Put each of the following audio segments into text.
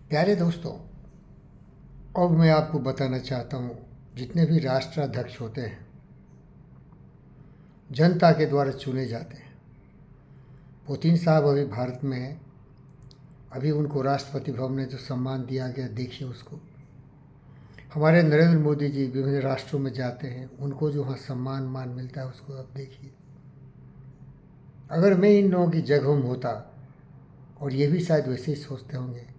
प्यारे दोस्तों, अब मैं आपको बताना चाहता हूँ, जितने भी राष्ट्राध्यक्ष होते हैं जनता के द्वारा चुने जाते हैं। पुतिन साहब अभी भारत में हैं। अभी उनको राष्ट्रपति भवन ने जो सम्मान दिया गया, देखिए उसको। हमारे नरेंद्र मोदी जी विभिन्न राष्ट्रों में जाते हैं, उनको जो वहाँ सम्मान मान मिलता है उसको अब देखिए। अगर मैं इन लोगों की जगह में होता, और ये भी शायद वैसे ही सोचते होंगे,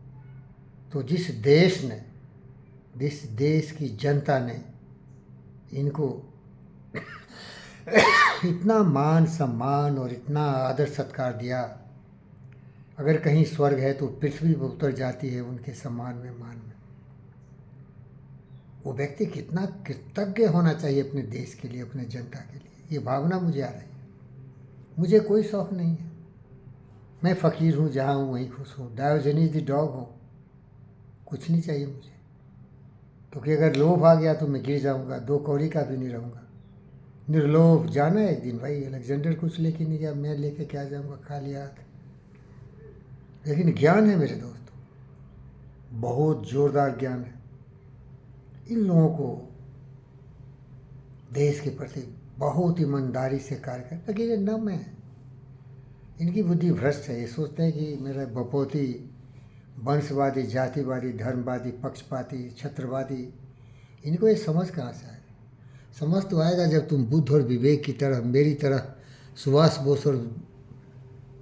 तो जिस देश की जनता ने इनको इतना मान सम्मान और इतना आदर सत्कार दिया, अगर कहीं स्वर्ग है तो पृथ्वी पर उतर जाती है उनके सम्मान में, मान में। वो व्यक्ति कितना कृतज्ञ होना चाहिए अपने देश के लिए, अपने जनता के लिए। ये भावना मुझे आ रही है। मुझे कोई शौक़ नहीं है, मैं फ़कीर हूँ, जहाँ हूँ वहीं खुश हूँ। डायोजनीज द डॉग हूँ, कुछ नहीं चाहिए मुझे। क्योंकि अगर लोभ आ गया तो मैं गिर जाऊँगा, दो कौड़ी का भी नहीं रहूँगा। निर्लोभ जाना है एक दिन भाई। अलेक्जेंडर कुछ लेके नहीं गया, मैं लेके क्या जाऊँगा खाली हाथ। लेकिन ज्ञान है मेरे दोस्तों, बहुत ज़ोरदार ज्ञान है। इन लोगों को देश के प्रति बहुत ईमानदारी से कार्य कर, लेकिन ये नम है, इनकी बुद्धि भ्रष्ट है। ये सोचते हैं कि मेरा बपौती, वंशवादी, जातिवादी, धर्मवादी, पक्षपाती, छत्रवादी, इनको ये समझ कहाँ से आए? समझ तो आएगा जब तुम बुद्ध और विवेक की तरह, मेरी तरह, सुभाष बोस और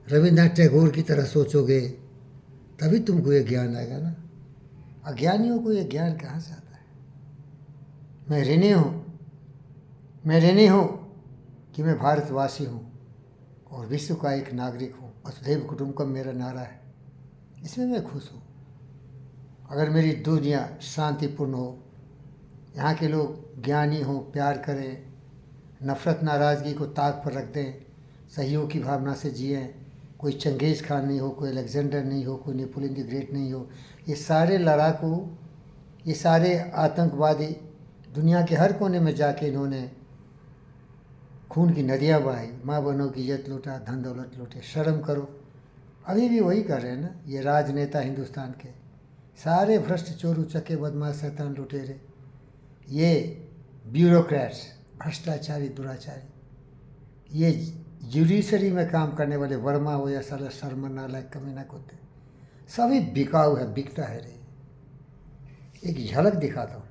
रविन्द्रनाथ टैगोर की तरह सोचोगे, तभी तुमको ये ज्ञान आएगा ना। अज्ञानियों को ये ज्ञान कहाँ से आता है? मैं ऋणी हूँ कि मैं भारतवासी हूँ और विश्व का एक नागरिक हूँ। वसुधैव कुटुम्बकम मेरा नारा है, इसमें मैं खुश हूँ। अगर मेरी दुनिया शांतिपूर्ण हो, यहाँ के लोग ज्ञानी हों, प्यार करें, नफ़रत नाराज़गी को ताक पर रख दें, सहयोग की भावना से जिएं, कोई चंगेज़ खान नहीं हो, कोई अलेक्जेंडर नहीं हो, कोई नेपोलियन द ग्रेट नहीं हो, ये सारे लड़ाकू, ये सारे आतंकवादी दुनिया के हर कोने में जाके इन्होंने खून की नदियाँ बहाई, माँ बहनों की इज्जत लूटा, धन दौलत लूटे। शर्म करो। अभी भी वही कर रहे हैं ना ये राजनेता हिंदुस्तान के, सारे भ्रष्ट, चोर, उचक्के, बदमाश, शैतान, लुटेरे, ये ब्यूरोक्रेट्स, भ्रष्टाचारी, दुराचारी, ये जुडिशरी में काम करने वाले, वर्मा हो या साला शर्मा, नालायक, कमीना, कुत्ते, सभी बिकाऊ है, बिकता है रे। एक झलक दिखाता हूँ।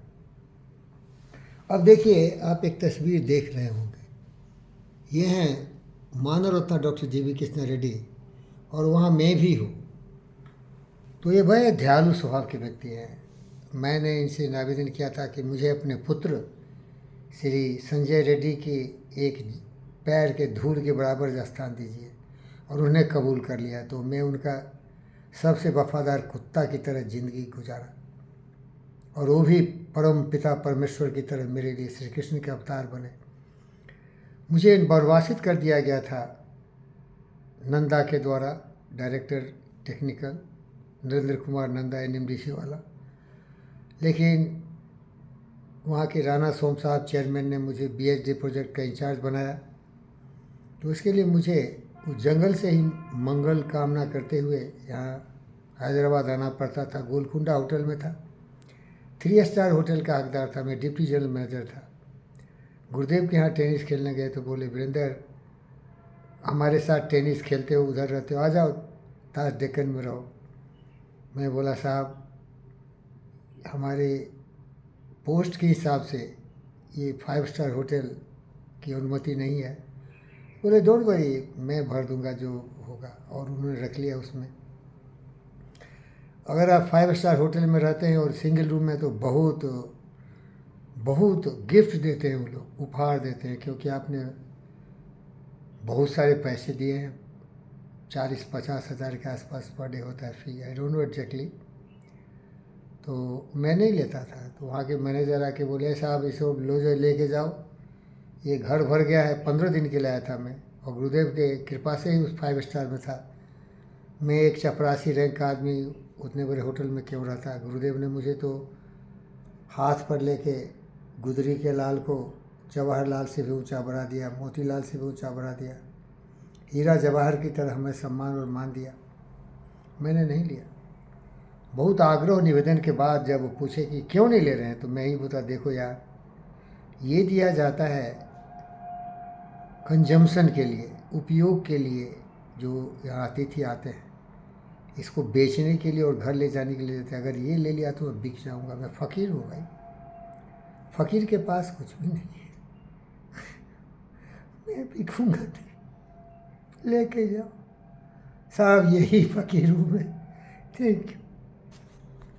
अब देखिए, आप एक तस्वीर देख रहे होंगे, ये हैं मानव रत्न डॉक्टर जी.वी. कृष्णा रेड्डी, और वहाँ मैं भी हूँ। तो ये बड़े दयालु स्वभाव के व्यक्ति हैं। मैंने इनसे निवेदन किया था कि मुझे अपने पुत्र श्री संजय रेड्डी की एक पैर के धूल के बराबर स्थान दीजिए, और उन्हें कबूल कर लिया। तो मैं उनका सबसे वफादार कुत्ता की तरह ज़िंदगी गुजारा, और वो भी परम पिता परमेश्वर की तरह मेरे लिए श्री कृष्ण के अवतार बने। मुझे निर्वासित कर दिया गया था नंदा के द्वारा, director technical Narendra Kumar Nanda, NMDC वाला। लेकिन वहाँ के राणा सोम साहब चेयरमैन ने मुझे BHD प्रोजेक्ट का इंचार्ज बनाया। तो उसके लिए मुझे उस जंगल से ही मंगल कामना करते हुए यहाँ हैदराबाद आना पड़ता था। गोलकुंडा होटल में था, 3 स्टार होटल का हकदार था, मैं डिप्टी जनरल मैनेजर था। गुरुदेव के यहाँ टेनिस खेलने गए तो बोले, वीरेंद्र हमारे साथ टेनिस खेलते हो, उधर रहते हो, आ जाओ ताज डेक्कन में रहो। मैं बोला, साहब हमारे पोस्ट के हिसाब से ये 5 स्टार होटल की अनुमति नहीं है। बोले, डोंट वरी, मैं भर दूंगा जो होगा, और उन्होंने रख लिया उसमें। अगर आप 5 स्टार होटल में रहते हैं और सिंगल रूम में, तो बहुत बहुत गिफ्ट देते हैं वो लोग, उपहार देते हैं, क्योंकि आपने बहुत सारे पैसे दिए हैं। 40-50 हज़ार के आसपास पर डे होता है फी, आई डोंट नो एग्जैक्टली। तो मैं नहीं लेता था। तो वहाँ के मैनेजर आके बोले, साहब इसको लो, जो लेके जाओ, ये घर भर गया है। 15 दिन के लिए आया था मैं, और गुरुदेव के कृपा से ही उस 5 स्टार में था। मैं एक चपरासी रैंक का आदमी उतने बड़े होटल में क्यों रहता। गुरुदेव ने मुझे तो हाथ पर लेके गुदरी के लाल को जवाहरलाल से भी ऊंचा बढ़ा दिया, मोतीलाल से भी ऊंचा बढ़ा दिया, हीरा जवाहर की तरह हमें सम्मान और मान दिया। मैंने नहीं लिया। बहुत आग्रह निवेदन के बाद जब पूछे कि क्यों नहीं ले रहे हैं, तो मैं ही बोला, देखो यार, ये दिया जाता है कंजम्पशन के लिए, उपयोग के लिए। जो यहाँ अतिथि आते हैं, इसको बेचने के लिए और घर ले जाने के लिए देते हैं। अगर ये ले लिया तो मैं बिक जाऊँगा, मैं फ़कीर हूँ भाई, फ़कीर के पास कुछ भी नहीं है, मैं बिकूँगा नहीं, लेके जाओ साहब, यही फ़कीर हूँ मैं। Thank you.